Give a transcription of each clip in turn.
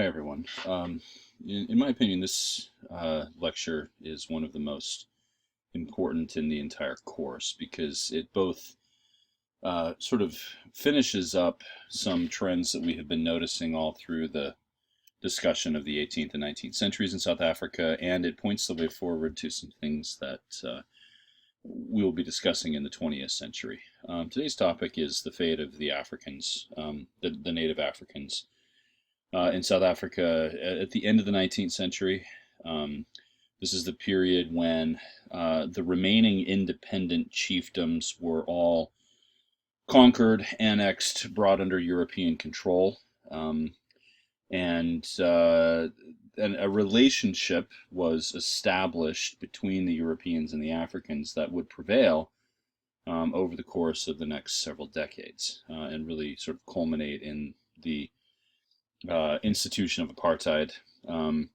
Hi, everyone. In my opinion, this lecture is one of the most important in the entire course because it both sort of finishes up some trends that we have been noticing all through the discussion of the 18th and 19th centuries in South Africa, and it points the way forward to some things that we will be discussing in the 20th century. Today's topic is the fate of the Africans, the native Africans in South Africa at the end of the 19th century. Um, this is the period when the remaining independent chiefdoms were all conquered, annexed, brought under European control, um, and, uh, and a relationship was established between the Europeans and the Africans that would prevail over the course of the next several decades and really sort of culminate in the institution of apartheid. Um,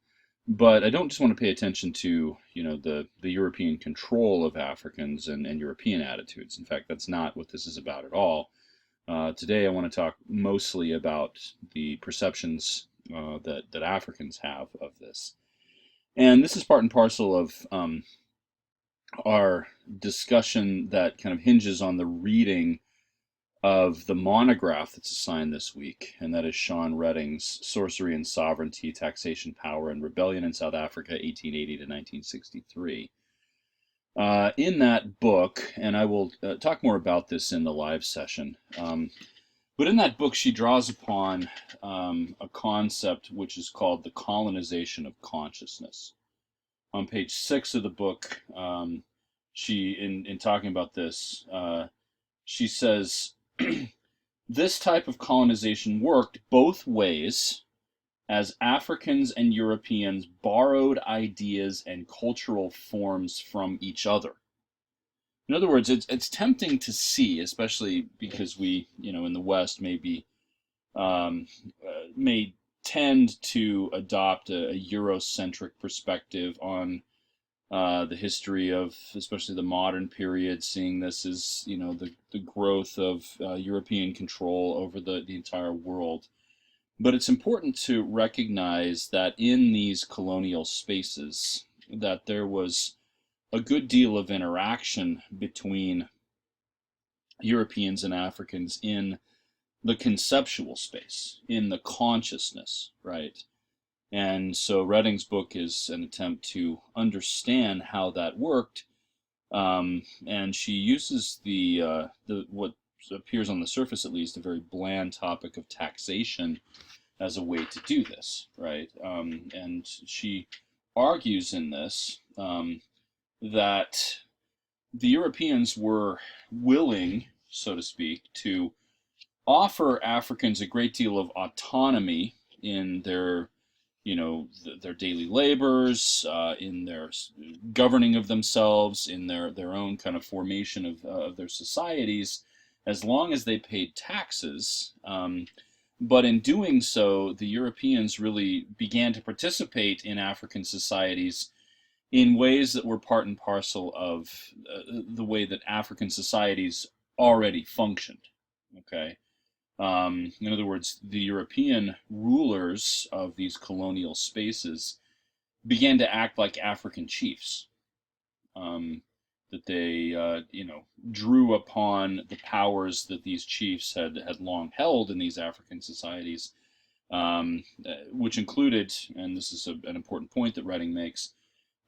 but I don't just want to pay attention to the European control of Africans and European attitudes. In fact, that's not what this is about at all. Today, I want to talk mostly about the perceptions that Africans have of this, and this is part and parcel of our discussion that kind of hinges on the reading of the monograph that's assigned this week, and that is Sean Redding's Sorcery and Sovereignty, Taxation, Power, and Rebellion in South Africa, 1880 to 1963. In that book, and I will talk more about this in the live session, but in that book she draws upon a concept which is called the colonization of consciousness. On page 6 of the book, in talking about this, she says, this type of colonization worked both ways as Africans and Europeans borrowed ideas and cultural forms from each other. In other words, it's tempting to see, especially because we, in the West, um, may tend to adopt a Eurocentric perspective on the history of, especially the modern period, seeing this as the growth of European control over the entire world. But it's important to recognize that in these colonial spaces, that there was a good deal of interaction between Europeans and Africans in the conceptual space, in the consciousness, right? And so Redding's book is an attempt to understand how that worked, and she uses the what appears on the surface, at least, a very bland topic of taxation as a way to do this, right? And she argues in this that the Europeans were willing, so to speak, to offer Africans a great deal of autonomy in their their daily labors, in their governing of themselves, in their own kind of formation of their societies, as long as they paid taxes. But in doing so, the Europeans really began to participate in African societies in ways that were part and parcel of the way that African societies already functioned. Okay. In other words, the European rulers of these colonial spaces began to act like African chiefs. That they, drew upon the powers that these chiefs had long held in these African societies, which included, and this is an important point that Redding makes,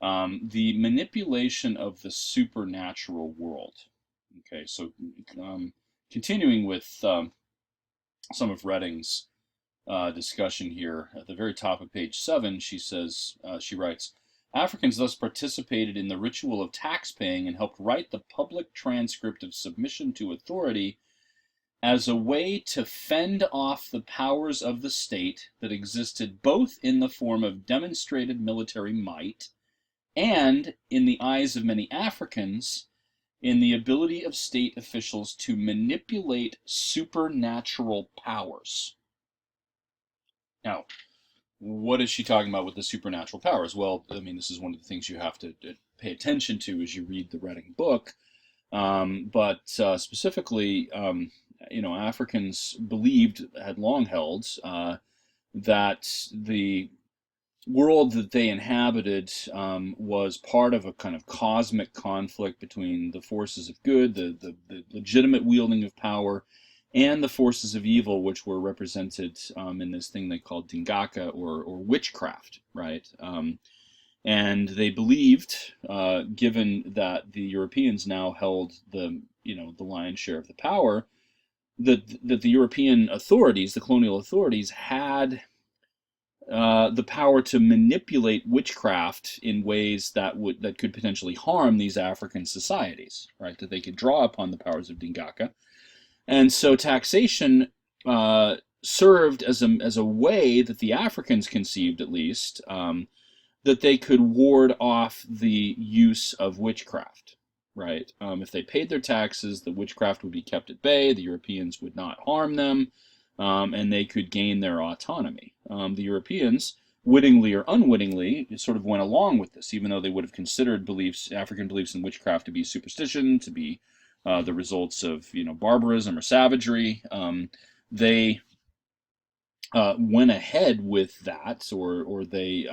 the manipulation of the supernatural world. Okay, so continuing with some of Redding's discussion here. At the very top of page 7, she writes, Africans thus participated in the ritual of tax paying and helped write the public transcript of submission to authority as a way to fend off the powers of the state that existed both in the form of demonstrated military might and, in the eyes of many Africans, in the ability of state officials to manipulate supernatural powers. Now, what is she talking about with the supernatural powers? Well, I mean, this is one of the things you have to pay attention to as you read the Redding book. But specifically, Africans believed, had long held, that the world that they inhabited was part of a kind of cosmic conflict between the forces of good, the legitimate wielding of power, and the forces of evil, which were represented in this thing they called Dingaka, or witchcraft, right? And they believed, given that the Europeans now held the lion's share of the power, that the European authorities, the colonial authorities, had the power to manipulate witchcraft in ways that could potentially harm these African societies, right? That they could draw upon the powers of Dingaka, and so taxation served as a way that the Africans conceived, at least, that they could ward off the use of witchcraft, right? If they paid their taxes, the witchcraft would be kept at bay, the Europeans would not harm them, and they could gain their autonomy. The Europeans, wittingly or unwittingly, sort of went along with this, even though they would have considered African beliefs in witchcraft to be superstition, to be the results of barbarism or savagery. They went ahead with that, or they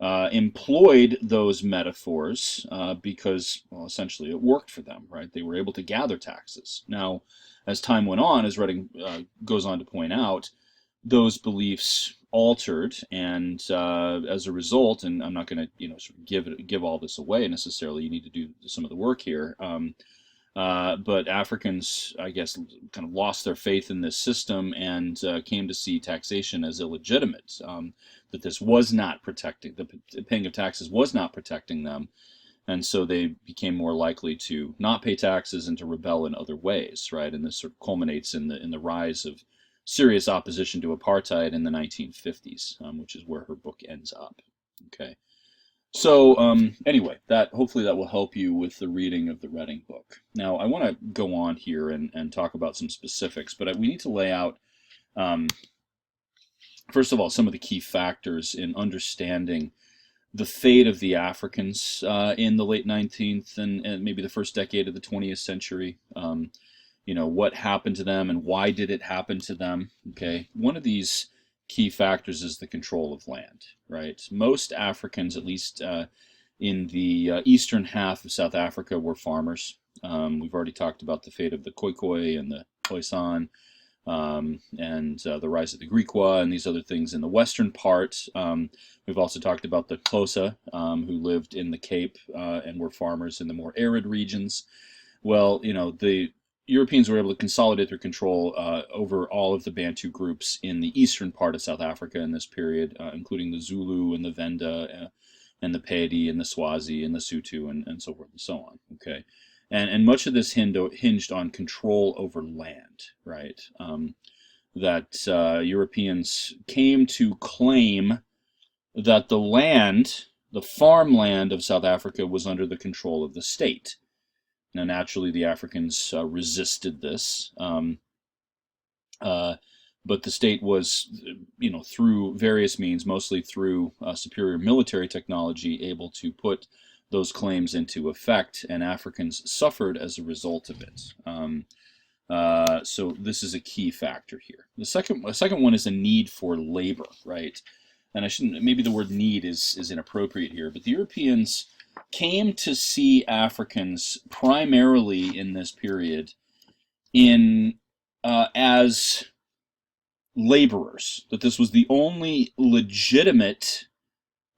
employed those metaphors because, well, essentially it worked for them, right? They were able to gather taxes. Now, as time went on, as Redding goes on to point out, those beliefs altered, and as a result, and I'm not going to sort of give all this away necessarily. You need to do some of the work here. But Africans, I guess, kind of lost their faith in this system and came to see taxation as illegitimate. That this was not protecting, the paying of taxes was not protecting them, and so they became more likely to not pay taxes and to rebel in other ways, right? And this sort of culminates in the rise of serious opposition to apartheid in the 1950s, which is where her book ends up. Okay. So anyway, hopefully that will help you with the reading of the Redding book. Now, I want to go on here and talk about some specifics, but we need to lay out, first of all, some of the key factors in understanding the fate of the Africans in the late 19th and maybe the first decade of the 20th century. What happened to them and why did it happen to them? Okay, one of these key factors is the control of land, right? Most Africans, at least in the eastern half of South Africa, were farmers. We've already talked about the fate of the Khoikhoi and the Khoisan, and the rise of the Griqua and these other things in the western part. We've also talked about the Xhosa, who lived in the Cape and were farmers in the more arid regions. Well, the Europeans were able to consolidate their control over all of the Bantu groups in the eastern part of South Africa in this period, including the Zulu and the Venda and the Pedi and the Swazi and the Sotho and so forth and so on. Okay, and much of this hinged on control over land, right? That Europeans came to claim that the land, the farmland of South Africa, was under the control of the state. Now, naturally, the Africans resisted this, but the state was, through various means, mostly through superior military technology, able to put those claims into effect, and Africans suffered as a result of it. So this is a key factor here. The second one is a need for labor, right? And maybe the word need is inappropriate here, but the Europeans came to see Africans primarily in this period as laborers, that this was the only legitimate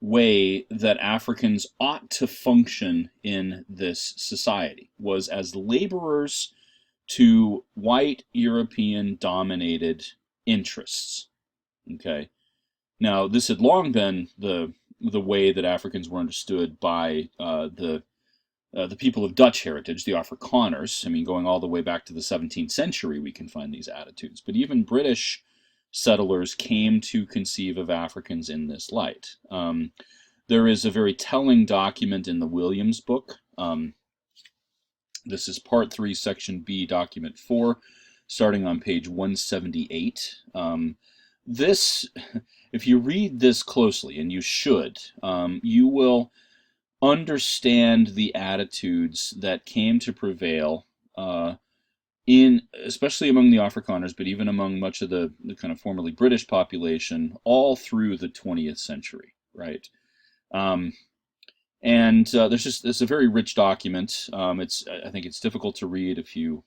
way that Africans ought to function in this society, was as laborers to white European dominated interests. Okay. Now, this had long been the way that Africans were understood by the people of Dutch heritage, the Afrikaners. I mean, going all the way back to the 17th century, we can find these attitudes. But even British settlers came to conceive of Africans in this light. There is a very telling document in the Williams book. This is Part 3, Section B, Document 4, starting on page 178. This, if you read this closely, and you should, you will understand the attitudes that came to prevail especially among the Afrikaners, but even among much of the kind of formerly British population, all through the 20th century, right? Um, and it's a very rich document. I think it's difficult to read if you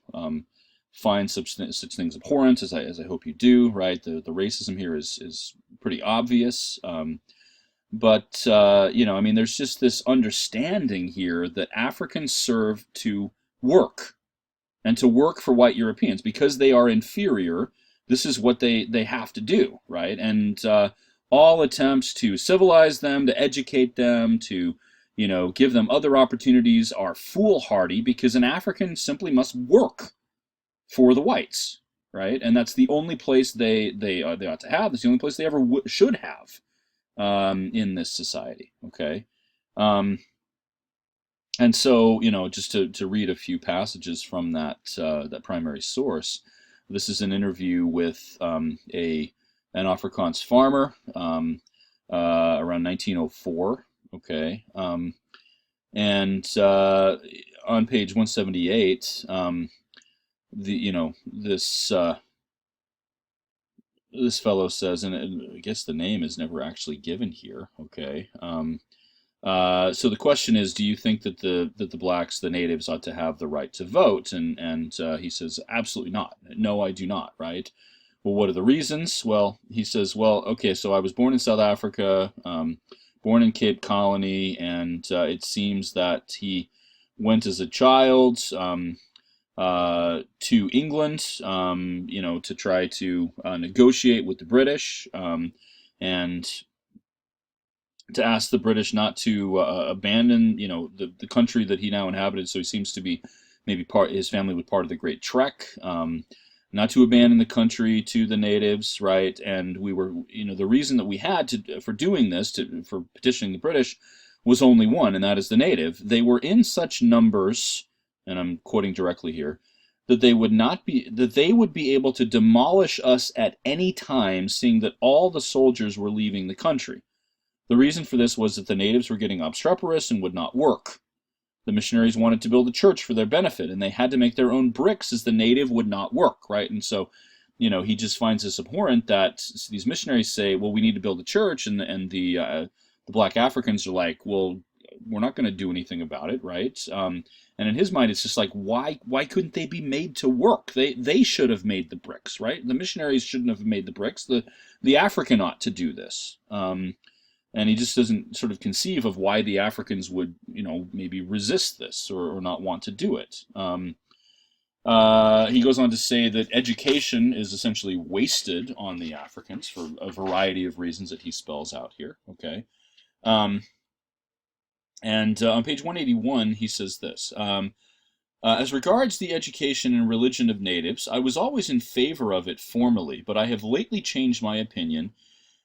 find such things abhorrent, as I hope you do, right? The racism here is pretty obvious. But I mean, there's just this understanding here that Africans serve to work and to work for white Europeans because they are inferior. This is what they have to do, right? And all attempts to civilize them, to educate them, to give them other opportunities are foolhardy because an African simply must work for the whites, right? And that's the only place they ought to have. That's the only place they ever should have in this society. Okay. Um, and so, just to read a few passages from that primary source, this is an interview with an Afrikaans farmer around 1904. Okay, and on page 178, this fellow says, and I guess the name is never actually given here. Okay. So the question is, do you think that the blacks, the natives, ought to have the right to vote? And he says, absolutely not. No, I do not. Right. Well, what are the reasons? Well, he says, well, okay, so I was born in South Africa, born in Cape Colony, and it seems that he went as a child to England, to try to negotiate with the British, and to ask the British not to abandon, the country that he now inhabited. So he seems to be maybe his family was part of the Great Trek, not to abandon the country to the natives, right? And we were, the reason that we had for doing this, for petitioning the British, was only one, and that is the native. They were in such numbers, and I'm quoting directly here, that they would be able to demolish us at any time, seeing that all the soldiers were leaving the country. The reason for this was that the natives were getting obstreperous and would not work. The missionaries wanted to build a church for their benefit, and they had to make their own bricks as the native would not work, right? And so, he just finds this abhorrent that these missionaries say, well, we need to build a church, and the black Africans are like, well, we're not going to do anything about it, right? And in his mind, it's just like, why couldn't they be made to work? They should have made the bricks, right? The missionaries shouldn't have made the bricks. The African ought to do this. And he just doesn't sort of conceive of why the Africans would, maybe resist this or not want to do it. He goes on to say that education is essentially wasted on the Africans for a variety of reasons that he spells out here. Okay. And on page 181, he says this. As regards the education and religion of natives, I was always in favor of it formerly, but I have lately changed my opinion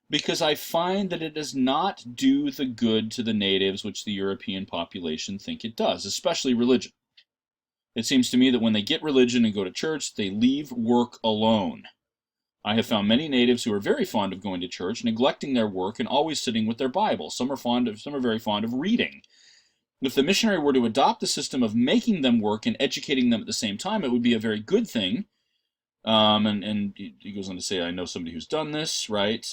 because I find that it does not do the good to the natives which the European population think it does, especially religion. It seems to me that when they get religion and go to church, they leave work alone. I have found many natives who are very fond of going to church, neglecting their work and always sitting with their Bible. Some are very fond of reading. If the missionary were to adopt the system of making them work and educating them at the same time, it would be a very good thing. And he goes on to say, I know somebody who's done this, right?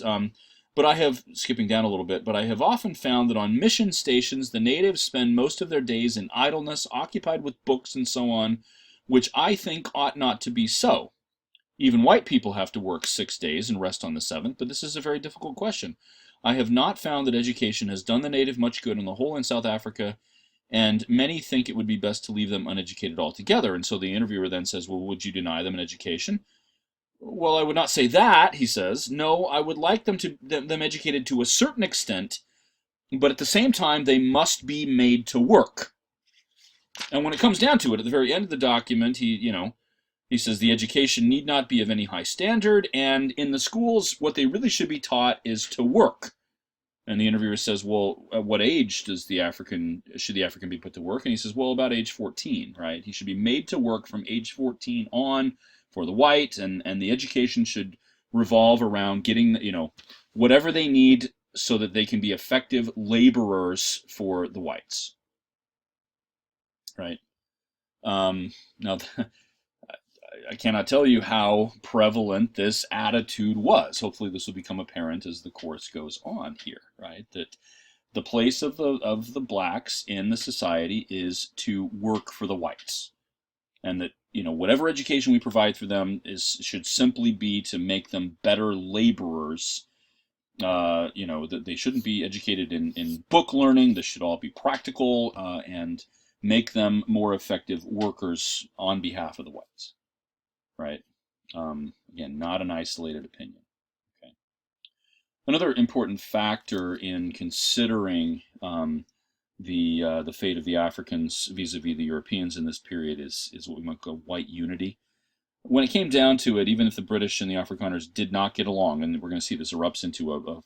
But I have, skipping down a little bit, but I have often found that on mission stations, the natives spend most of their days in idleness, occupied with books and so on, which I think ought not to be so. Even white people have to work 6 days and rest on the seventh, but this is a very difficult question. I have not found that education has done the native much good on the whole in South Africa, and many think it would be best to leave them uneducated altogether. And so the interviewer then says, well, would you deny them an education? Well, I would not say that, he says. No, I would like them educated to a certain extent, but at the same time, they must be made to work. And when it comes down to it, at the very end of the document, he says the education need not be of any high standard, and in the schools, what they really should be taught is to work. And the interviewer says, well, at what age should the African be put to work? And he says, well, about age 14, right? He should be made to work from age 14 on for the white, and the education should revolve around getting, whatever they need so that they can be effective laborers for the whites, right? Now, I cannot tell you how prevalent this attitude was. Hopefully, this will become apparent as the course goes on here, right? That the place of the blacks in the society is to work for the whites, and that whatever education we provide for them should simply be to make them better laborers. That they shouldn't be educated in book learning. This should all be practical, and make them more effective workers on behalf of the whites, right? Again, not an isolated opinion. Okay. Another important factor in considering the fate of the Africans vis-a-vis the Europeans in this period is what we might call white unity. When it came down to it, even if the British and the Afrikaners did not get along, and we're going to see this erupts into an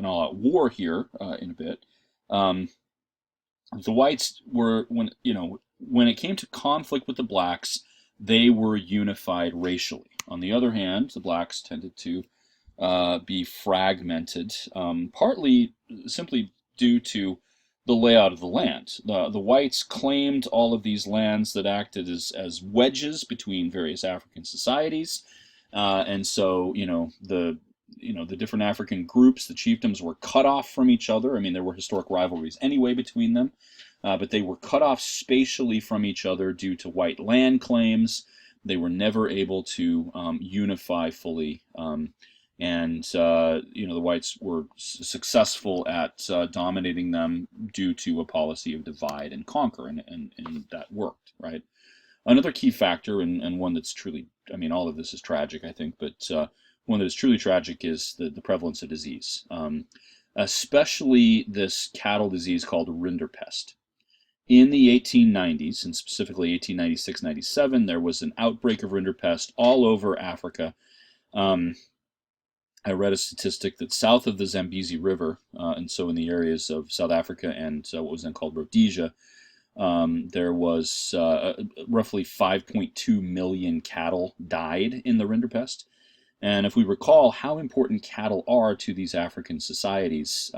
all-out war here in a bit, the whites were, when it came to conflict with the blacks, they were unified racially. On the other hand, the blacks tended to be fragmented, partly simply due to the layout of the land. The whites claimed all of these lands that acted as wedges between various African societies, and so the different African groups, the chiefdoms, were cut off from each other. I mean, there were historic rivalries anyway between them, but they were cut off spatially from each other due to white land claims. They were never able to unify fully. The whites were successful at dominating them due to a policy of divide and conquer, and that worked, right? Another key factor, and one that's truly, I mean, all of this is tragic, I think, but one that is truly tragic is the prevalence of disease, especially this cattle disease called rinderpest. In the 1890s, and specifically 1896-97, there was an outbreak of rinderpest all over Africa. I read a statistic that south of the Zambezi River, and so in the areas of South Africa and what was then called Rhodesia, there was roughly 5.2 million cattle died in the rinderpest. And if we recall how important cattle are to these African societies,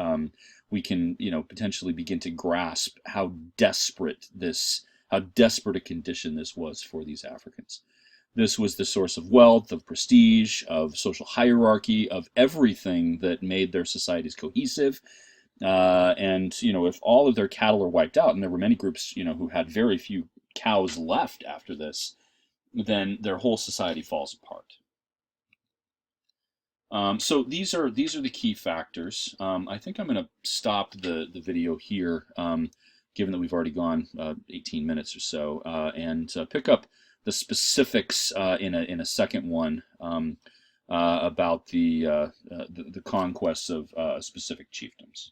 we can, potentially begin to grasp how desperate a condition this was for these Africans. This was the source of wealth, of prestige, of social hierarchy, of everything that made their societies cohesive. If all of their cattle are wiped out, and there were many groups, who had very few cows left after this, then their whole society falls apart. So these are the key factors. I think I'm going to stop the video here, given that we've already gone 18 minutes or so, and pick up the specifics in a second one about the conquests of specific chiefdoms.